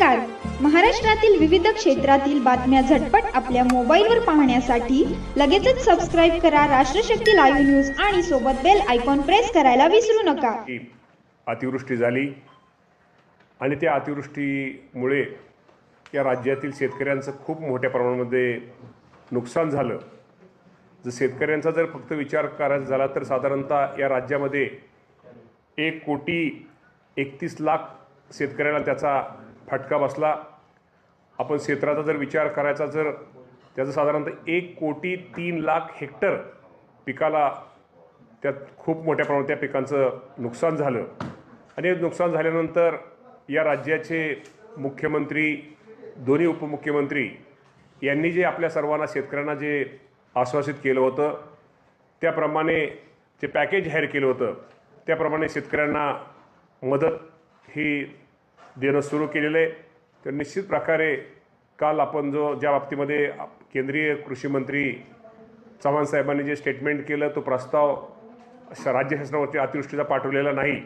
नमस्कार. महाराष्ट्रातील विविध क्षेत्रातील बातम्या झटपट आपल्या मोबाईलवर पाहण्यासाठी लगेचच सबस्क्राईब करा राष्ट्रशक्ती लाईव्ह न्यूज आणि सोबत बेल आयकॉन प्रेस करायला विसरू नका. अतिवृष्टी झाली आणि त्या अतिवृष्टीमुळे या राज्यातील शेतकऱ्यांचं खूप मोठ्या प्रमाणामध्ये नुकसान झालं. जर शेतकऱ्यांचा जर फक्त विचार करायचा झाला तर साधारणतः या राज्यामध्ये 1,31,00,000 शेतकऱ्यांना त्याचा फटका बसला. आपण क्षेत्राचा जर विचार करायचा तर त्याचं साधारणतः 1,03,00,000 हेक्टर पिकाला त्यात खूप मोठ्या प्रमाणात त्या पिकांचं नुकसान झालं. आणि नुकसान झाल्यानंतर या राज्याचे मुख्यमंत्री, दोन्ही उपमुख्यमंत्री यांनी जे आपल्या सर्वांना शेतकऱ्यांना जे आश्वासित केलं होतं त्याप्रमाणे जे पॅकेज जाहीर केलं होतं त्याप्रमाणे शेतकऱ्यांना मदत ही देणं सुरू केलेलं आहे. तर निश्चित प्रकारे काल आपण ज्या बाबतीमध्ये केंद्रीय कृषी मंत्री चव्हाण साहेबांनी जे स्टेटमेंट केलं तो प्रस्ताव राज्य शासनावरती अतिवृष्टीचा पाठवलेला नाही.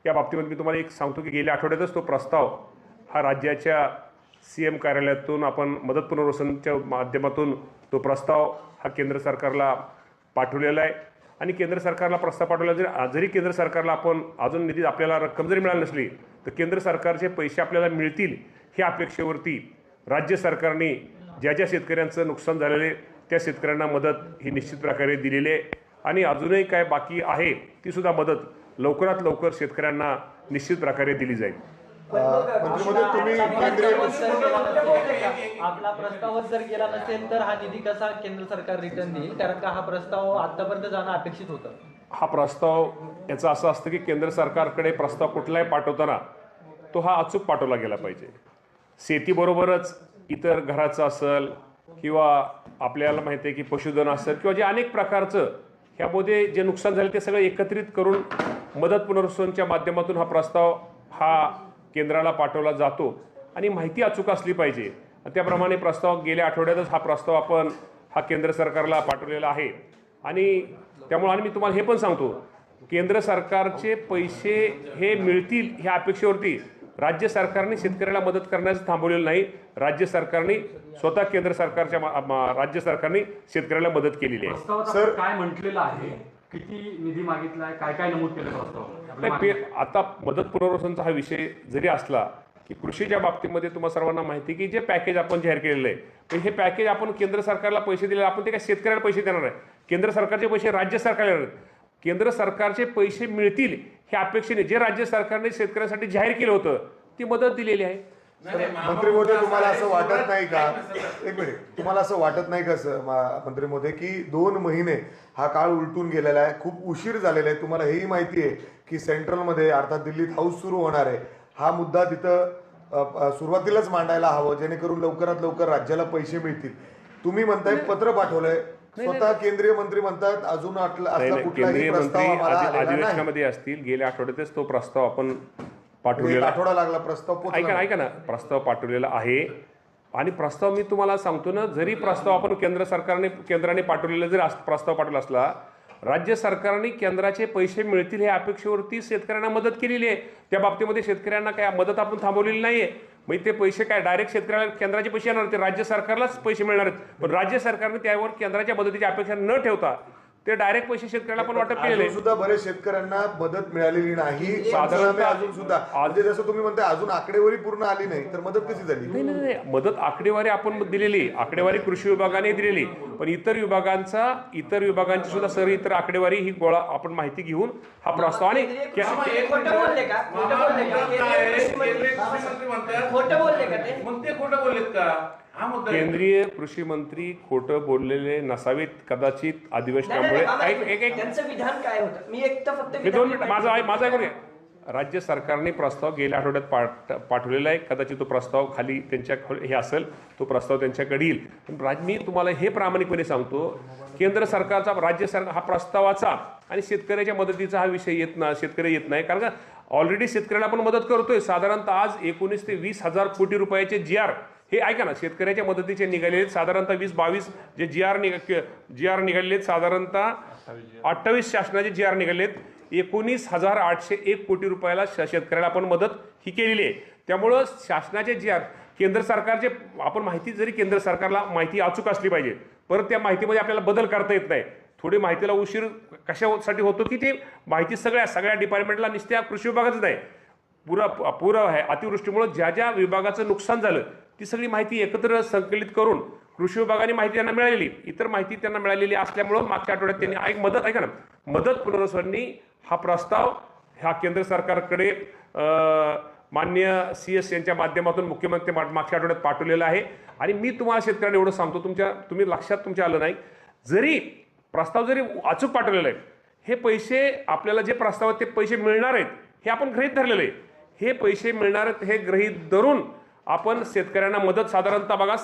या बाबतीमध्ये मी तुम्हाला एक सांगतो की गेल्या आठवड्यातच तो प्रस्ताव हा राज्याच्या CM कार्यालयातून आपण मदत पुनर्वसनच्या माध्यमातून तो प्रस्ताव हा केंद्र सरकारला पाठवलेला आहे. आणि केंद्र सरकारला प्रस्ताव पाठवला जरी केंद्र सरकारला आपण अजून निधी आपल्याला रक्कम जरी मिळाली नसली तर केंद्र सरकारचे पैसे आपल्याला मिळतील ह्या अपेक्षेवरती राज्य सरकारने ज्या ज्या शेतकऱ्यांचं नुकसान झालेले त्या शेतकऱ्यांना मदत ही निश्चित प्रकारे दिलेली आहे. आणि अजूनही काय बाकी आहे तीसुद्धा मदत लवकरात लवकर शेतकऱ्यांना निश्चित प्रकारे दिली जाईल. आपला प्रस्तावच जर केला नसेल तर हा निधी कसा केंद्र सरकार रिटर्न देईल, कारण का हा प्रस्ताव आतापर्यंत जाणं अपेक्षित होतं. हा प्रस्ताव याचं असं असतं की केंद्र सरकारकडे प्रस्ताव कुठलाही पाठवताना तो हा अचूक पाठवला गेला पाहिजे. शेतीबरोबरच इतर घराचं असेल किंवा आपल्याला माहिती आहे की पशुधन असेल किंवा जे अनेक प्रकारचं ह्यामध्ये जे नुकसान झाले ते सगळं एकत्रित करून मदत पुनर्वसनच्या माध्यमातून हा प्रस्ताव हा केंद्राला पाठवला जातो आणि माहिती अचूक असली पाहिजे. त्याप्रमाणे प्रस्ताव गेल्या आठवड्यातच हा प्रस्ताव आपण हा केंद्र सरकारला पाठवलेला आहे. आणि त्यामुळे मी तुम्हाला हे पण सांगतो केंद्र सरकारचे पैसे हे मिळतील ह्या अपेक्षेवरती राज्य सरकारने शेतकऱ्याला मदत करण्याचं थांबवलेलं नाही. राज्य सरकारने स्वतः केंद्र सरकारच्या राज्य सरकारने शेतकऱ्याला मदत केलेली आहे. सर काय म्हटलेलं आहे, किती निधी मागितला आहे, काय काय नमूद केलं प्रस्ताव? आता मदत पुनर्वसनचा हा विषय जरी असला की कृषीच्या बाबतीमध्ये तुम्हाला सर्वांना माहिती की जे पॅकेज आपण जाहीर केलेलं आहे तर हे पॅकेज आपण केंद्र सरकारला पैसे दिले, आपण ते काय शेतकऱ्याला पैसे देणार आहे. केंद्र सरकारचे पैसे राज्य सरकारला देणार आहेत. केंद्र सरकारचे पैसे मिळतील ह्या अपेक्षेने जे राज्य सरकारने शेतकऱ्यांसाठी जाहीर केलं होतं ती मदत दिलेली आहे. मंत्री महोदय, तुम्हाला असं वाटत नाही का, एक मिनिट, तुम्हाला असं वाटत नाही का मंत्री महोदय की 2 महिने हा काळ उलटून गेलेला आहे, खूप उशीर झालेला आहे. तुम्हाला हेही माहिती आहे की सेंट्रलमध्ये अर्थात दिल्लीत हाऊस सुरू होणार आहे. हा मुद्दा तिथं सुरुवातीलाच मांडायला हवं जेणेकरून लवकरात लवकर राज्याला पैसे मिळतील. तुम्ही म्हणताय पत्र पाठवलंय, स्वतः केंद्रीय मंत्री म्हणतात अजून केंद्रीय मंत्री अधिवेशनामध्ये असतील. गेल्या आठवड्यातच तो प्रस्ताव आपण पाठवलेला, आठवडा लागला प्रस्ताव. ऐका ना, प्रस्ताव पाठवलेला आहे. आणि प्रस्ताव मी तुम्हाला सांगतो ना, जरी प्रस्ताव आपण केंद्राने पाठवलेला जरी प्रस्ताव पाठवला असला, राज्य सरकारने केंद्राचे पैसे मिळतील हे अपेक्षेवरती शेतकऱ्यांना मदत केलेली आहे. त्या बाबतीमध्ये शेतकऱ्यांना काय मदत आपण थांबवलेली नाहीये. मग ते पैसे काय डायरेक्ट शेतकऱ्याला केंद्राचे पैसे येणार, ते राज्य सरकारलाच पैसे मिळणार आहेत. पण राज्य सरकारने त्यावर केंद्राच्या मदतीची अपेक्षा न ठेवता ते डायरेक्ट पैसे शेतकऱ्याला पण वाटप केलेले. सुद्धा बरेच शेतकऱ्यांना मदत मिळालेली नाही साधारणतः अजून सुद्धा. म्हणजे जसं तुम्ही म्हणताय अजून आकडेवारी पूर्ण आली नाही तर मदत कशी झाली? नाही, मदत आकडेवारी आपण दिलेली, आकडेवारी कृषी विभागाने दिलेली, पण इतर विभागांची सुद्धा सर्व इतर आकडेवारी ही गोळा आपण माहिती घेऊन हा प्रस्ताव आणि केंद्रीय कृषी मंत्री खोटं बोललेले नसावेत कदाचित अधिवेशनामुळे. माझा ऐकून राज्य सरकारने प्रस्ताव गेल्या आठवड्यात पाठवलेला आहे. कदाचित तो प्रस्ताव खाली त्यांच्या हे असेल, तो प्रस्ताव त्यांच्याकडे येईल. पण मी तुम्हाला हे प्रामाणिकपणे सांगतो केंद्र सरकारचा राज्य सरकार हा प्रस्तावाचा आणि शेतकऱ्याच्या मदतीचा हा विषय शेतकरी येत नाही. कारण का ऑलरेडी शेतकऱ्याला आपण मदत करतोय. साधारणतः आज 19 ते 20 हजार कोटी रुपयाचे GR हे ऐका ना शेतकऱ्याच्या मदतीचे निघालेले साधारणतः 20-22 जे GR निघालेत, साधारणतः 28 शासनाचे GR निघालेत. 19,801 कोटी रुपयाला शेतकऱ्याला आपण मदत ही केलेली आहे. त्यामुळं शासनाचे जे केंद्र सरकारचे आपण माहिती जरी केंद्र सरकारला माहिती अचूक असली पाहिजे, परत त्या माहितीमध्ये आपल्याला बदल करता येत नाही. थोडी माहितीला उशीर कशासाठी होतो की ते माहिती सगळ्या डिपार्टमेंटला नुसत्या कृषी विभागाचं नाही, पूर आहे अतिवृष्टीमुळे ज्या ज्या विभागाचं नुकसान झालं ती सगळी माहिती एकत्र संकलित करून कृषी विभागाने माहिती त्यांना मिळालेली, इतर माहिती त्यांना मिळालेली असल्यामुळं मागच्या आठवड्यात त्यांनी मदत पुनर्वसनी हा प्रस्ताव ह्या केंद्र सरकारकडे माननीय CS यांच्या माध्यमातून मुख्यमंत्री मागच्या आठवड्यात पाठवलेला आहे. आणि मी तुम्हाला शेतकऱ्यांना एवढं सांगतो, तुम्ही लक्षात तुमच्या आलं नाही, जरी प्रस्ताव जरी अचूक पाठवलेला आहे, हे पैसे आपल्याला जे प्रस्ताव आहेत ते पैसे मिळणार आहेत हे आपण गृहीत धरलेलं आहे. हे पैसे मिळणार आहेत हे गृहीत धरून आपण शेतकऱ्यांना मदत साधारणतः बघा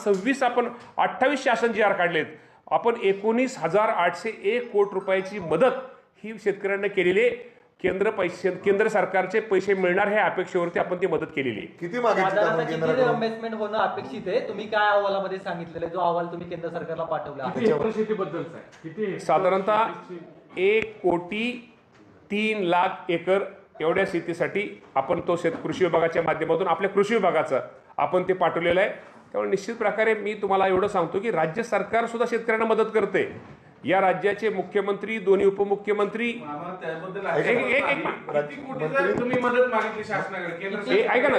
28 शासन GR काढलेत. आपण 19,801 कोटी रुपयाची मदत ही शेतकऱ्यांना केलेली आहे. केंद्र सरकारचे पैसे मिळणार हे अपेक्षेवरती आपण ती मदत केलेली आहे. किती मागितली साधारणतः आपण किती केंद्राकडून? इन्व्हेस्टमेंट होणं अपेक्षित आहे? तुम्ही काय अहवालामध्ये सांगितलेलं आहे, जो अहवाल तुम्ही केंद्र सरकारला पाठवला आहे? किती हेक्टर शेतीबद्दलचा आहे? किती हेक्टर साधारणतः शेती? 1,03,00,000 एकर एवढ्या शेतीसाठी आपण तो कृषी विभागाच्या माध्यमातून आपल्या कृषी विभागाचं आपण ते पाठवलेलं आहे. त्यामुळे निश्चित प्रकारे मी तुम्हाला एवढं सांगतो की राज्य सरकार सुद्धा शेतकऱ्यांना मदत करते. या राज्याचे मुख्यमंत्री, दोन्ही उपमुख्यमंत्री तुम्ही मदत मागितली शासनाकडे, ऐका ना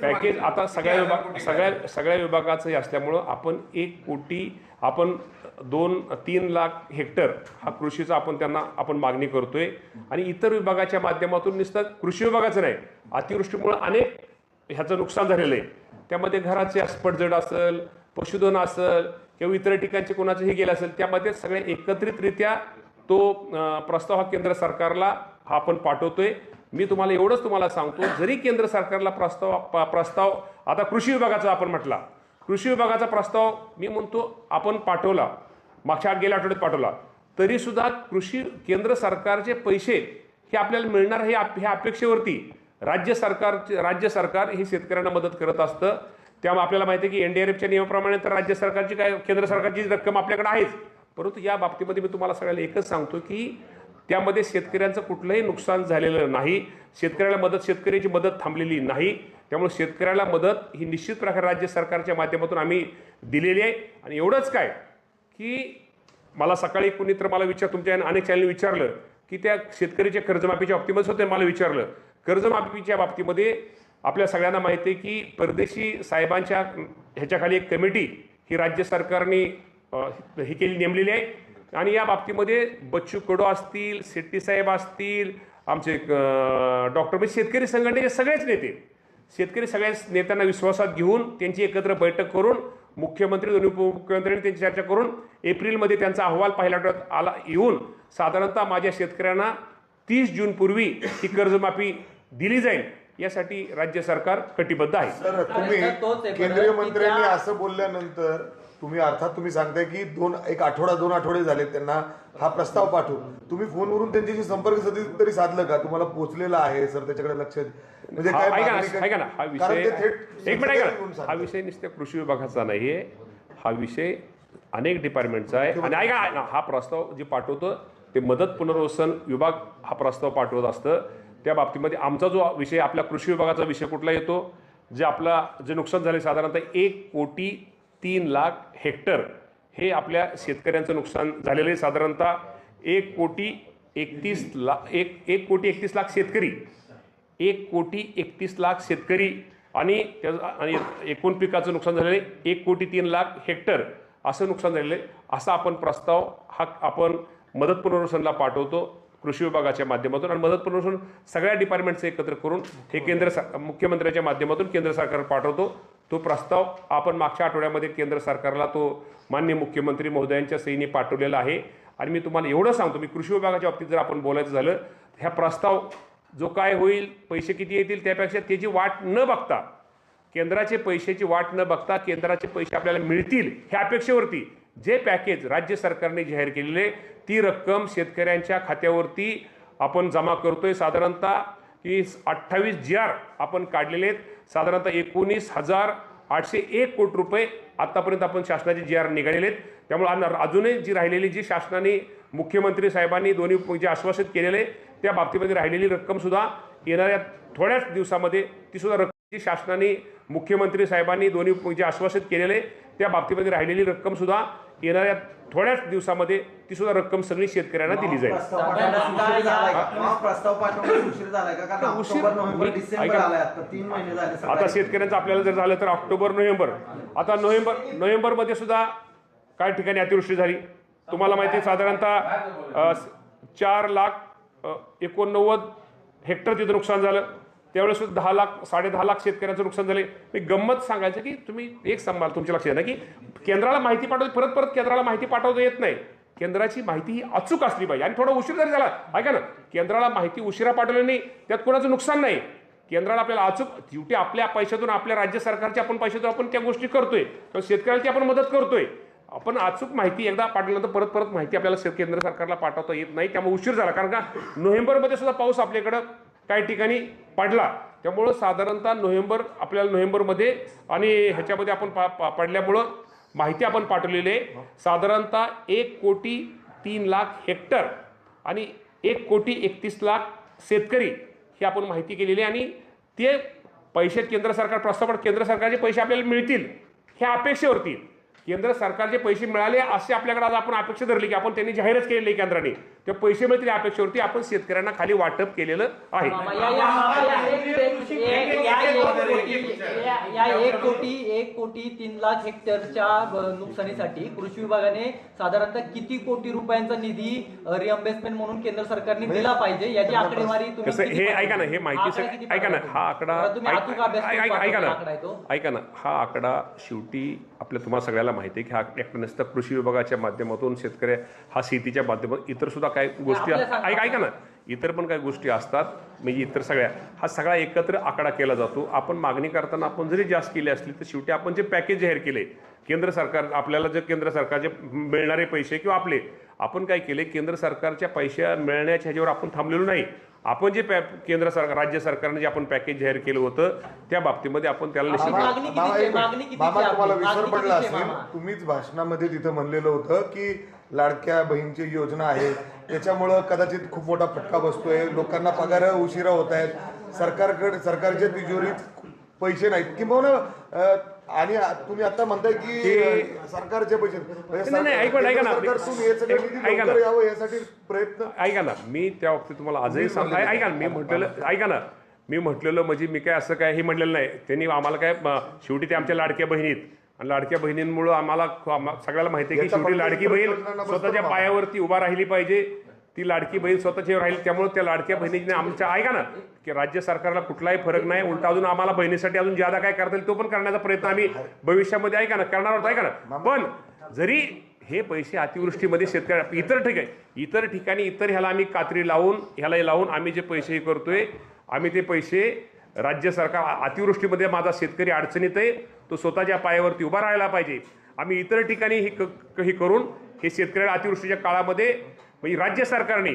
पॅकेज आता सगळ्या विभागाचं हे असल्यामुळं आपण 1 कोटी आपण 2-3 लाख हेक्टर हा कृषीचा आपण मागणी करतोय. आणि इतर विभागाच्या माध्यमातून नुसतं कृषी विभागाचं नाही, अतिवृष्टीमुळे अनेक ह्याचं नुकसान झालेलं आहे. त्यामध्ये घराचे पडझड असेल, पशुधन असेल किंवा इतर ठिकाणचे कोणाचं हे गेलं असेल, त्यामध्ये सगळे एकत्रितरित्या तो प्रस्ताव हा केंद्र सरकारला हा आपण पाठवतोय. मी तुम्हाला सांगतो, जरी केंद्र सरकारला प्रस्ताव आता कृषी विभागाचा आपण म्हटला, कृषी विभागाचा प्रस्ताव मी म्हणतो आपण पाठवला, गेल्या आठवड्यात पाठवला, तरी सुद्धा केंद्र सरकारचे पैसे हे आपल्याला मिळणार हे ह्या अपेक्षेवरती राज्य सरकार हे शेतकऱ्यांना मदत करत असतं. त्यामुळे आपल्याला माहिती आहे की NDRFच्या नियमाप्रमाणे तर राज्य सरकारची केंद्र सरकारची रक्कम आपल्याकडे आहेच, परंतु या बाबतीमध्ये मी तुम्हाला सगळ्याला एकच सांगतो की त्यामध्ये शेतकऱ्यांचं कुठलंही नुकसान झालेलं नाही, शेतकऱ्याची मदत थांबलेली नाही. त्यामुळे शेतकऱ्याला मदत ही निश्चित प्रकारे राज्य सरकारच्या माध्यमातून आम्ही दिलेली आहे. आणि एवढंच काय की मला सकाळी कुणी तर मला तुमच्या अनेक चॅनल विचारलं की त्या शेतकऱ्याच्या कर्जमाफीच्या बाबतीमध्ये होते, मला विचारलं कर्जमाफीच्या बाबतीमध्ये आपल्या सगळ्यांना माहिती आहे की परदेशी साहेबांच्या ह्याच्याखाली एक कमिटी ही राज्य सरकारने ही नेमलेली आहे. आणि या बाबतीमध्ये बच्चू कडू असतील, शेट्टी साहेब असतील, आमचे डॉक्टर शेतकरी संघटनेचे सगळेच नेते, सगळ्या नेत्यांना विश्वासात घेऊन त्यांची एकत्र बैठक करून मुख्यमंत्री, दोन्ही उपमुख्यमंत्र्यांनी त्यांची चर्चा करून एप्रिलमध्ये त्यांचा अहवाल पहिल्या आठवड्यात येऊन साधारणतः माझ्या शेतकऱ्यांना 30 जूनपूर्वी ही कर्जमाफी दिली जाईल यासाठी राज्य सरकार कटिबद्ध आहे. सर, तुम्ही केंद्रीय मंत्र्यांनी असं बोलल्यानंतर तुम्ही सांगताय की 2 आठवडे झाले त्यांना हा प्रस्ताव पाठवून, तुम्ही फोनवरून त्यांच्याशी संपर्क तरी साधलं का? तुम्हाला पोहोचलेला आहे सर त्याच्याकडे लक्ष? म्हणजे काय ऐका ना, हा विषय नुसत्या कृषी विभागाचा नाहीये, हा विषय अनेक डिपार्टमेंटचा आहे. आणि ऐका ना, हा प्रस्ताव जे पाठवतो ते मदत पुनर्वसन विभाग हा प्रस्ताव पाठवत असतं. त्या बाबतीमध्ये आमचा जो विषय, आपल्या कृषी विभागाचा विषय कुठला येतो, जे नुकसान झाले साधारणतः 1,03,00,000 हेक्टर हे आपल्या शेतकऱ्यांचं नुकसान झालेलं आहे. साधारणतः 1,31,00,000 शेतकरी, 1,31,00,000 शेतकरी आणि एकूण पिकाचं नुकसान झालेलं आहे 1,03,00,000 हेक्टर असं नुकसान झालेलं आहे. असा आपण प्रस्ताव हा आपण मदत पुनर्वसनला पाठवतो कृषी विभागाच्या माध्यमातून. आणि मदत पुनर्वसन सगळ्या डिपार्टमेंटचं एकत्र करून हे मुख्यमंत्र्यांच्या माध्यमातून केंद्र सरकार पाठवतो. तो प्रस्ताव आपण मागच्या आठवड्यामध्ये केंद्र सरकारला तो माननीय मुख्यमंत्री महोदयांच्या सहीने पाठवलेला आहे. आणि मी तुम्हाला एवढं सांगतो, मी कृषी विभागाच्या बाबतीत जर आपण बोलायचं झालं, ह्या प्रस्ताव जो काय होईल, पैसे किती येतील त्यापेक्षा त्याची वाट न बघता, केंद्राचे पैशाची वाट न बघता केंद्राचे पैसे आपल्याला मिळतील ह्या अपेक्षेवरती जे पॅकेज राज्य सरकारने जाहीर केलेले ती रक्कम शेतकऱ्यांच्या खात्यावरती आपण जमा करतोय. साधारणतः की 28 GR आपण काढलेले आहेत. साधारणतः 19,801 कोटी रुपये आतापर्यंत आपण शासनाचे GR निघालेले आहेत. त्यामुळे अजूनही जी राहिलेली जी शासनाने मुख्यमंत्री साहेबांनी दोन्ही जे आश्वासित केलेले त्या बाबतीमध्ये राहिलेली रक्कमसुद्धा येणाऱ्या थोड्याच दिवसामध्ये ती सुद्धा रक्कम शासनाने मुख्यमंत्री साहेबांनी दोन्ही जे आश्वासित केलेले त्या बाबतीमध्ये राहिलेली रक्कमसुद्धा येणाऱ्या थोड्याच दिवसामध्ये ती सुद्धा रक्कम सगळी शेतकऱ्यांना दिली जाईल. प्रस्ताव पाठवण्यास उशीर झालाय का? कारण ऑक्टोबर नोव्हेंबर डिसेंबर आलाय, आता 3 महिने झाले. आता शेतकऱ्यांचं आपल्याला जर झालं तर ऑक्टोबर नोव्हेंबर, आता नोव्हेंबरमध्ये सुद्धा काही ठिकाणी अतिवृष्टी झाली. तुम्हाला माहिती आहे साधारणतः 4,89,000 हेक्टर तिथं नुकसान झालं. त्यावेळेस सुद्धा 10 लाख 10.5 लाख शेतकऱ्यांचं नुकसान झाले. मी गंमत सांगायचं की तुम्ही एक सांभाळ तुमच्या लक्षात ना की केंद्राला माहिती पाठवते परत केंद्राला माहिती पाठवता येत नाही. केंद्राची माहिती ही अचूक असली पाहिजे आणि थोडा उशीर जरी झाला ऐका ना, केंद्राला माहिती उशिरा पाठवली नाही त्यात कोणाचं नुकसान नाही. केंद्राला आपल्याला अचूक शेवटी आपल्या पैशातून आपल्या राज्य सरकारच्या आपण पैशातून आपण त्या गोष्टी करतोय, शेतकऱ्याची आपण मदत करतोय. आपण अचूक माहिती एकदा पाठवल्यानंतर परत माहिती आपल्याला केंद्र सरकारला पाठवता येत नाही. त्यामुळे उशीर झाला कारण का नोव्हेंबरमध्ये सुद्धा पाऊस आपल्याकडं काही ठिकाणी पडला. त्यामुळं साधारणतः आपल्याला नोव्हेंबरमध्ये आणि ह्याच्यामध्ये आपण पडल्यामुळं माहिती आपण पाठवलेली आहे. साधारणतः 1,03,00,000 हेक्टर आणि 1,31,00,000 शेतकरी ही आपण माहिती केलेली आहे. आणि ते पैसे केंद्र सरकार प्रस्ताव केंद्र सरकारचे पैसे आपल्याला मिळतील ह्या अपेक्षेवरती केंद्र सरकारचे पैसे मिळाले असे आपल्याकडे आज आपण अपेक्षा धरली की आपण त्यांनी जाहीरच केलेली आहे केंद्राने ते पैसे मिळतील या अपेक्षेवरती आपण शेतकऱ्यांना खाली वाटप केलेलं आहे. या 1,03,00,000 हेक्टरच्या नुकसानीसाठी कृषी विभागाने साधारणतः किती कोटी रुपयांचा निधी रिअम्बर्समेंट म्हणून केंद्र सरकारने दिला पाहिजे याची आकडेवारी तुम्ही हे ऐका ना, हे माहिती ऐका ना, हा आकडा ऐका ना, हा आकडा शेवटी आपल्या तुम्हाला सगळ्याला माहिती आहे की हा एकटा नसतं कृषी विभागाच्या माध्यमातून शेतकरी हा शेतीच्या माध्यमातून इतर सुद्धा काही गोष्टी ऐका ना, इतर पण काही गोष्टी असतात म्हणजे इतर सगळ्या हा सगळा एकत्र आकडा केला जातो. आपण मागणी करताना आपण जरी जास्त केली असली तर शेवटी आपण जे पॅकेज जाहीर केले केंद्र सरकार आपल्याला जे केंद्र सरकारचे मिळणारे पैसे किंवा आपले आपण काय केले केंद्र सरकारच्या पैसे मिळण्याच्या ह्याच्यावर आपण थांबलेलो नाही. आपण जे केंद्र सरकार राज्य सरकारने जे आपण पॅकेज जाहीर केलं होतं त्या बाबतीमध्ये आपण त्याला तुम्हाला विसर पडला असेल तुम्हीच भाषणामध्ये तिथं म्हणलेलं होतं की लाडक्या बहीणची योजना आहे त्याच्यामुळं कदाचित खूप मोठा फटका बसतोय, लोकांना पगार उशिरा होत आहेत, सरकारच्या तिजोरीत पैसे नाहीत किंवा आणि तुम्ही आता म्हणताय की सरकारचे पैसे यासाठी प्रयत्न ऐका ना, मी त्या बाबतीत तुम्हाला आजही सांग ऐका ना, मी म्हटलेलं म्हणजे मी काय असं काय हे म्हटलेलं नाही. त्यांनी आम्हाला काय शेवटी ते आमच्या लाडक्या बहिणीत आणि लाडक्या बहिणींमुळं आम्हाला सगळ्याला माहिती आहे की शेवटी लाडकी बहीण स्वतःच्या पायावरती उभा राहिली पाहिजे. ती लाडकी बहीण स्वतःची राहिली त्यामुळे त्या लाडक्या बहिणीने आमच्या ऐका ना की राज्य सरकारला कुठलाही फरक नाही, उलटा अजून आम्हाला बहिणीसाठी अजून ज्यादा काय करता येईल तो पण करण्याचा प्रयत्न आम्ही भविष्यामध्ये ऐका ना करणार आहोत. ऐका ना, पण जरी हे पैसे अतिवृष्टीमध्ये शेतकऱ्या इतर ठिकाणी ह्याला आम्ही कात्री लावून आम्ही जे पैसे करतोय आम्ही ते पैसे राज्य सरकार अतिवृष्टीमध्ये माझा शेतकरी अडचणीत आहे तो स्वतःच्या पायावरती उभा राहायला पाहिजे. आम्ही इतर ठिकाणी हे करून हे शेतकऱ्याला अतिवृष्टीच्या काळामध्ये म्हणजे राज्य सरकारने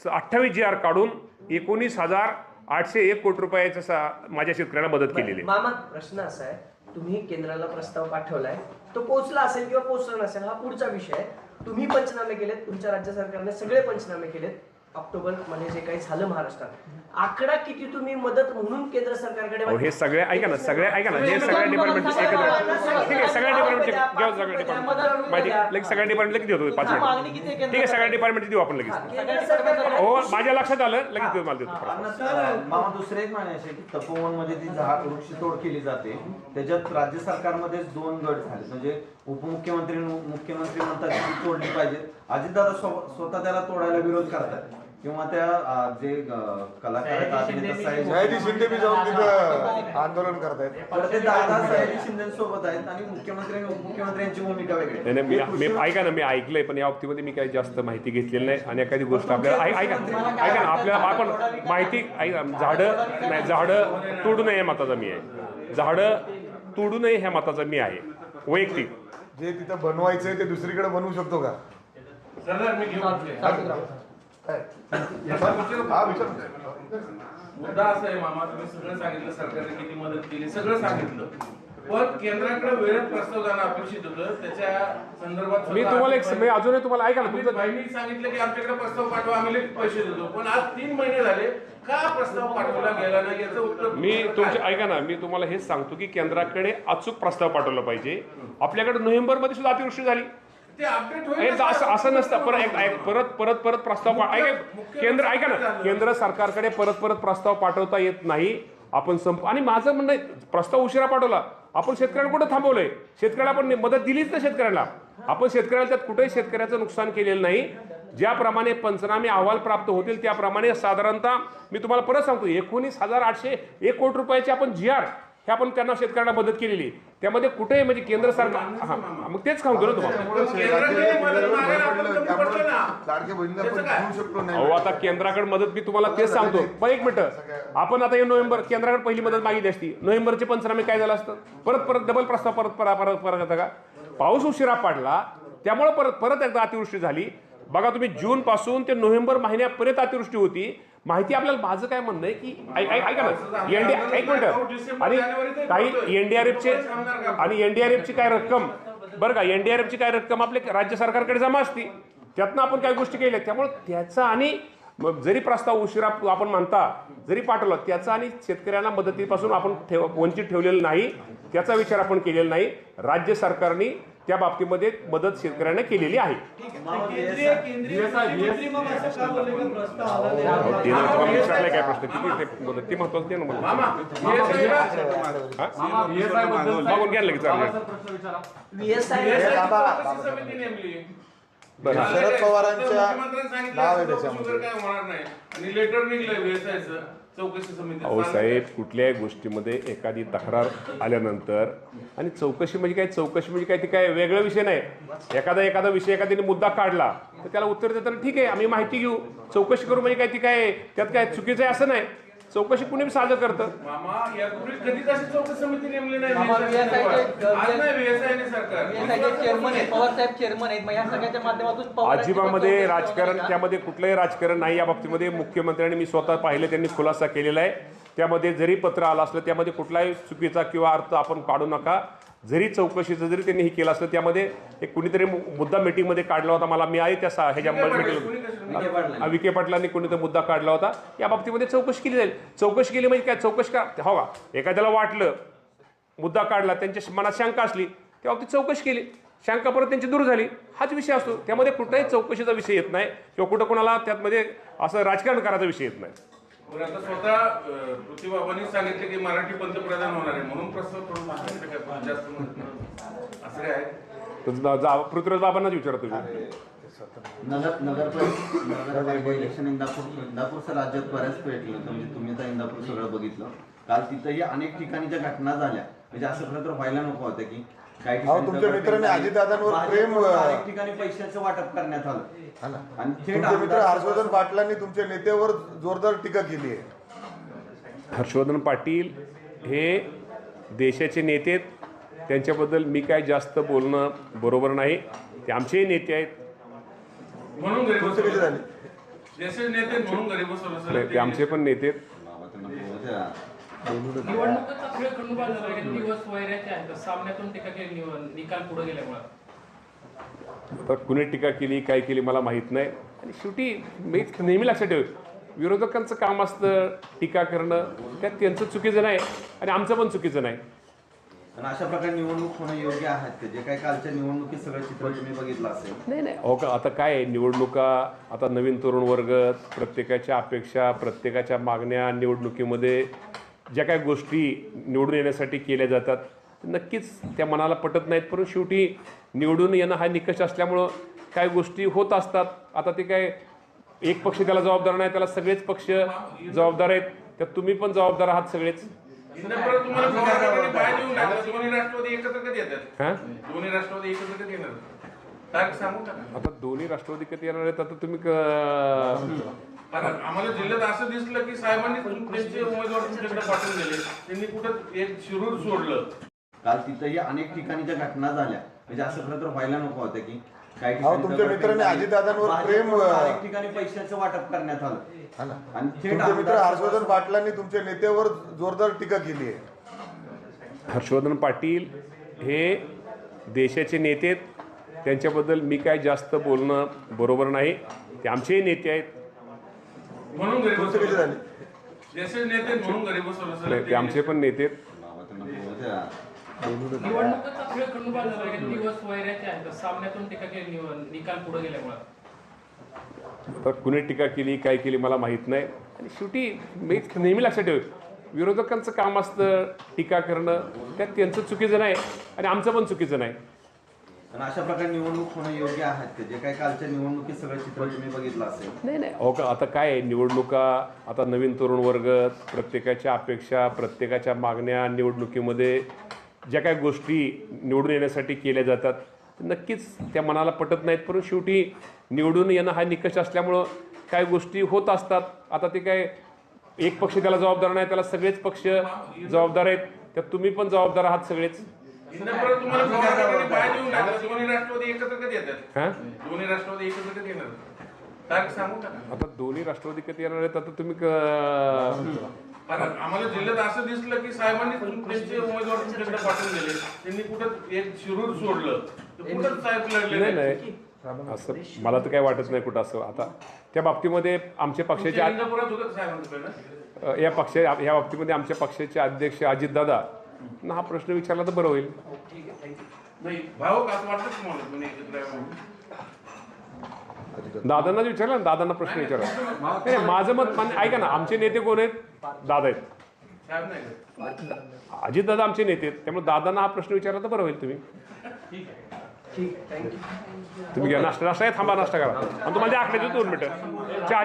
28 GR काढून 19,801 कोटी रुपयाचा माझ्या शेतकऱ्यांना मदत केलेली आहे. मामा प्रश्न असा आहे तुम्ही केंद्राला प्रस्ताव पाठवलाय तो पोहोचला असेल किंवा पोहोचला नसेल हा पुढचा विषय आहे. तुम्ही पंचनामे केलेत, तुमच्या राज्य सरकारने सगळे पंचनामे केलेत. ऑक्टोबर मध्ये जे काही झालं महाराष्ट्रात आकडा किती तुम्ही मदत म्हणून केंद्र सरकारकडे हे सगळे ऐका ना हे सगळ्या डिपार्टमेंट ठीक आहे सगळ्या डिपार्टमेंट माहिती सगळ्या डिपार्टमेंटला किती होतो 5 मिनिट ठीक आहे सगळ्या डिपार्टमेंट देऊ आपण लगेच. हो माझ्या लक्षात आलं लगेच देऊ मला देतो. मामा दुसरे एक म्हणायचे की तपोवन मध्ये जी वृक्षतोड केली जाते त्याच्यात राज्य सरकारमध्ये 2 गट झाले म्हणजे उपमुख्यमंत्री मुख्यमंत्री म्हणतात की तोडली पाहिजे, अजितदादा स्वतः त्याला तोडायला विरोध करतात किंवा त्या जे कलाकार सयाजी शिंदे बी जाऊन तिथं आंदोलन करतायत तर ते दादा सयाजी शिंदे सोबत आहेत आणि मुख्यमंत्र्यांची भूमिका वेगळी. मी ऐका ना मी ऐकलंय पण या बाबतीमध्ये मी काही जास्त माहिती घेतलेली नाही आणि एखादी गोष्ट आपल्याला ऐका ना आपल्याला आपण माहिती झाडं तोडू नये मताचा मी आहे, झाडं तोडू नये ह्या मताचा मी आहे वैयक्तिक. जे तिथं बनवायचंय ते दुसरीकडे बनवू शकतो का? मुद्दा असा आहे मामा तुम्ही सगळं सांगितलं सरकारने किती मदत केली सगळं सांगितलं पण केंद्राकडे वेळेत प्रस्ताव जाणं अपेक्षित होतं. त्याच्या संदर्भात मी तुम्हाला एक मी अजूनही तुम्हाला ऐका ना, तुमचं बहिणी सांगितलं की आमच्याकडे प्रस्ताव पाठवा, आम्ही लगेच पैसे देतो. पण आज 3 महिने झाले का प्रस्ताव पाठवला गेला नाही याचं उत्तर मी तुमचे ऐका ना, मी तुम्हाला हेच सांगतो की केंद्राकडे अचूक प्रस्ताव पाठवला पाहिजे. आपल्याकडे नोव्हेंबरमध्ये सुद्धा अतिवृष्टी झाली. ते अपडेट हे असं नसतं. परत प्रस्ताव केंद्र ऐका ना, केंद्र सरकारकडे परत प्रस्ताव पाठवता येत नाही. आपण आणि माझं म्हणणं आहे, प्रस्ताव उशिरा पाठवला, आपण शेतकऱ्यांना कुठं थांबवलंय? शेतकऱ्याला आपण मदत दिलीच ना शेतकऱ्याला. आपण शेतकऱ्याला त्यात कुठेही शेतकऱ्याचं नुकसान केलेलं नाही. ज्याप्रमाणे पंचनामे अहवाल प्राप्त होतील त्याप्रमाणे साधारणतः मी तुम्हाला परत सांगतो 19,801 कोटी रुपयाची आपण GR हे आपण त्यांना शेतकऱ्यांना मदत केलेली. त्यामध्ये कुठेही म्हणजे केंद्र सरकार मग तेच सांगतो ना तुम्हाला. अहो आता केंद्राकडे मदत मी तुम्हाला तेच सांगतो. पण एक मिनिट, आपण आता हे नोव्हेंबर केंद्राकडे पहिली मदत मागितली असती, नोव्हेंबरचे पंचनामे काय झालं असतं? परत डबल प्रस्ताव परत का? पाऊस उशिरा पडला त्यामुळे परत एकदा अतिवृष्टी झाली. बघा तुम्ही जून पासून ते नोव्हेंबर महिन्यापर्यंत अतिवृष्टी होती. माहिती आपल्याला माझं काय म्हणणं आहे की ऐका ना, एक मिनिट, आणि काही एनडीआरएफची काय रक्कम बरं का, एनडीआरएफची काय रक्कम आपल्या राज्य सरकारकडे जमा असती, त्यातनं आपण काही गोष्टी केल्या. त्यामुळे त्याचा आणि जरी प्रस्ताव उशिरा आपण म्हणता जरी पाठवला त्याचा आणि शेतकऱ्यांना मदतीपासून आपण वंचित ठेवलेलं नाही, त्याचा विचार आपण केलेला नाही. राज्य सरकारने त्या बाबतीमध्ये मदत शेतकऱ्यांना केलेली आहे. विचारलाय काय प्रश्न किती मदत ते महत्वाचं ते ना बघून घ्या लगेच शरद पवारांच्या नाव आहे त्याच्यामध्ये. काय होणार नाही आणि लेटर निघलंय व्यवसायाचं चौकशी समिती. अहो साहेब, कुठल्याही गोष्टीमध्ये एखादी तक्रार आल्यानंतर आणि चौकशी म्हणजे काय ते काय वेगळा विषय नाही. एखादा विषय एखाद्याने मुद्दा काढला तर त्याला उत्तर देताना ठीक आहे आम्ही माहिती घेऊ, चौकशी करू, म्हणजे काय ती काय त्यात काय चुकीचं आहे असं नाही. चौकशी कुणी साजं करतं. मामा यापूर्वी कधीच अशी चौकशी समिती नेमली नाही. चेअरमन आहेत, पवार साहेब चेअरमन आहेत. मग या सगळ्याच्या माध्यमातून अजिबामध्ये राजकारण, त्यामध्ये कुठलंही राजकारण नाही. या बाबतीमध्ये मुख्यमंत्र्यांनी मी स्वतः पाहिलं, त्यांनी खुलासा केलेला आहे. त्यामध्ये जरी पत्र आलं असलं त्यामध्ये कुठलाही चुकीचा किंवा अर्थ आपण काढू नका. जरी चौकशीचं जरी त्यांनी हे केलं असलं त्यामध्ये एक कुणीतरी मुद्दा मीटिंगमध्ये काढला होता, मला मी आहे त्या ह्याच्या विखे पाटलांनी कोणीतरी मुद्दा काढला होता. या बाबतीमध्ये चौकशी केली जाईल. चौकशी केली म्हणजे काय, चौकशी का हो का, एखाद्याला वाटलं मुद्दा काढला, त्यांच्या मनात शंका असली त्या बाबतीत चौकशी केली, शंका परत त्यांची दूर झाली, हाच विषय असतो. त्यामध्ये कुठलाही चौकशीचा विषय येत नाही किंवा कुठं कोणाला त्यामध्ये असं राजकारण करायचा विषय येत नाही. आता स्वतः पृथ्वीबाबांनी सांगितले की मराठी पंतप्रधान होणार आहे म्हणून प्रस्ताव थोडं जास्त असं काय आहे. पृथ्वीराज बाबांनाच विचारा तुम्ही. नगर इलेक्शन इंदापूरचं राज्यात बऱ्याच पेटलं, म्हणजे तुम्ही आता इंदापूर सगळं बघितलं. काल तिथंही अनेक ठिकाणी ज्या घटना झाल्या, म्हणजे असं खरं तर व्हायला नको होतं की काही तुमच्या मित्राने अजितदादांवर प्रेम, अनेक ठिकाणी पैशाचं वाटप करण्यात आलं आणि तुमचे मित्र हर्षवर्धन पाटलांनी तुमच्या नेत्यावर जोरदार टीका केली आहे. हर्षवर्धन पाटील हे देशाचे नेते आहेत, त्यांच्याबद्दल मी काय जास्त बोलणं बरोबर नाही. ते आमचेही नेते आहेत म्हणून तुमचे कसे झाले? देशाचे नेते म्हणून गरीब नाही, ते आमचे पण नेते आहेत. तर कुणी टीका केली काय केली मला माहित नाही. आणि शेवटी मी नेहमी लक्षात ठेव, विरोधकांचं काम असतं टीका करणं, त्यात त्यांचं चुकीचं नाही आणि आमचं पण चुकीचं नाही. अशा प्रकारे निवडणूक होणं योग्य आहे जे काही कालच्या निवडणुकीत सगळं चित्र तुम्ही बघितलं असेल. नाही हो का, आता काय निवडणुका, आता नवीन तरुण वर्ग, प्रत्येकाच्या अपेक्षा, प्रत्येकाच्या मागण्या, निवडणुकीमध्ये ज्या काही गोष्टी निवडून येण्यासाठी केल्या जातात नक्कीच त्या मनाला पटत नाहीत, परंतु शेवटी निवडून येणं हा निकष असल्यामुळं काही गोष्टी होत असतात. आता ते काय एक पक्ष त्याला जबाबदार नाही, त्याला सगळेच पक्ष जबाबदार आहेत, त्यात तुम्ही पण जबाबदार आहात सगळेच. आता दोन्ही राष्ट्रवादी कधी येणार आहेत? आता तुम्ही आम्हाला जिल्ह्यात असं दिसलं की साहेबांनी त्यांचे उमेदवार तुमच्याकडे पाठवून गेले, त्यांनी कुठं एक शिरूर सोडलं. काल तिथंही अनेक ठिकाणी ज्या घटना झाल्या, म्हणजे असं खरं तर व्हायला नको होतं की काही तुमच्या मित्राने अजितदादांवर प्रेम, अनेक ठिकाणी पैशाचं वाटप करण्यात आलं आणि तुमचे मित्र हर्षवर्धन पाटलांनी तुमच्या नेत्यावर जोरदार टीका केली आहे. हर्षवर्धन पाटील हे देशाचे नेते आहेत. त्यांच्याबद्दल मी काय जास्त बोलणं बरोबर नाही. ते आमचेही नेते आहेत. म्हणून घरी तुमचे किती झाले? देशाचे नेते म्हणून घरी बसवलं नाही, ते आमचे पण नेते आहेत. निवडणुकीचा खेळ खंडोबाल झाला आहे. दिवस वैराचे आहेत. सामन्यातून टीका केली, निकाल पुढे गेल्यामुळे तर कुणी टीका केली काय केली मला माहीत नाही. आणि शेवटी मी नेहमी लक्षात ठेव, विरोधकांचं काम असतं टीका करणं. त्यात त्यांचं चुकीचं नाही आणि आमचं पण चुकीचं नाही. आणि अशा प्रकारे निवडणूक होणं योग्य आहेत का? जे काही कालच्या निवडणुकीत सगळं चित्र तुम्ही बघितलं असेल. नाही नाही हो का, आता काय आहे, निवडणुका आता नवीन तरुण वर्ग, प्रत्येकाच्या अपेक्षा, प्रत्येकाच्या मागण्या, निवडणुकीमध्ये ज्या काही गोष्टी निवडून येण्यासाठी केल्या जातात नक्कीच त्या मनाला पटत नाहीत. परंतु शेवटी निवडून येणं हा निकष असल्यामुळं काय गोष्टी होत असतात. आता ते काय एक पक्ष त्याला जबाबदार नाही, त्याला सगळेच पक्ष जबाबदार आहेत. त्यात तुम्ही पण जबाबदार आहात सगळेच. इंदापूरला तुम्हाला पवार बाहेर येऊन टाकलं. दोन्ही राष्ट्रवादी एकत्र कधी येतात? हां, दोन्ही राष्ट्रवादी एकत्र कधी येणार? तारीख सांगू का? आता दोन्ही राष्ट्रवादी कधी येणार आहेत आता तुम्ही कारण आम्हाला जिल्ह्यात असं दिसलं की साहेबांनी त्यांचे उमेदवार तुमच्याकडे पाठवून दिले. त्यांनी कुठं एक शिरूर सोडलं तर कुठं साहेब लढले नाही नाही. नाही असं मला तर काही वाटत नाही कुठं असं. आता त्या बाबतीमध्ये आमच्या पक्षाचे इंदापुरात होतं साहेबांचं या बाबतीमध्ये आमच्या पक्षाचे अध्यक्ष अजितदादा ना हा प्रश्न विचारला तर बरं होईल. नाही भाऊ असं वाटतं तुम्हाला तुम्ही एकत्र आहे म्हणून? दादांना विचारला ना, दादांना प्रश्न विचारला. नाही, माझं मत ऐका ना, आमचे नेते कोण आहेत? दादा आहेत. साहेब नाही का? अजितदादा आमचे नेते आहेत. त्यामुळे दादांना हा प्रश्न विचारला तर बरं होईल. तुम्ही ठीक आहे, थँक्यू. तुम्ही घ्या नाश्ता. नाश्ता थांबा, नाश्ता करा आणि तुम्हाला आकडे देतो 2 मिनिटं. चहा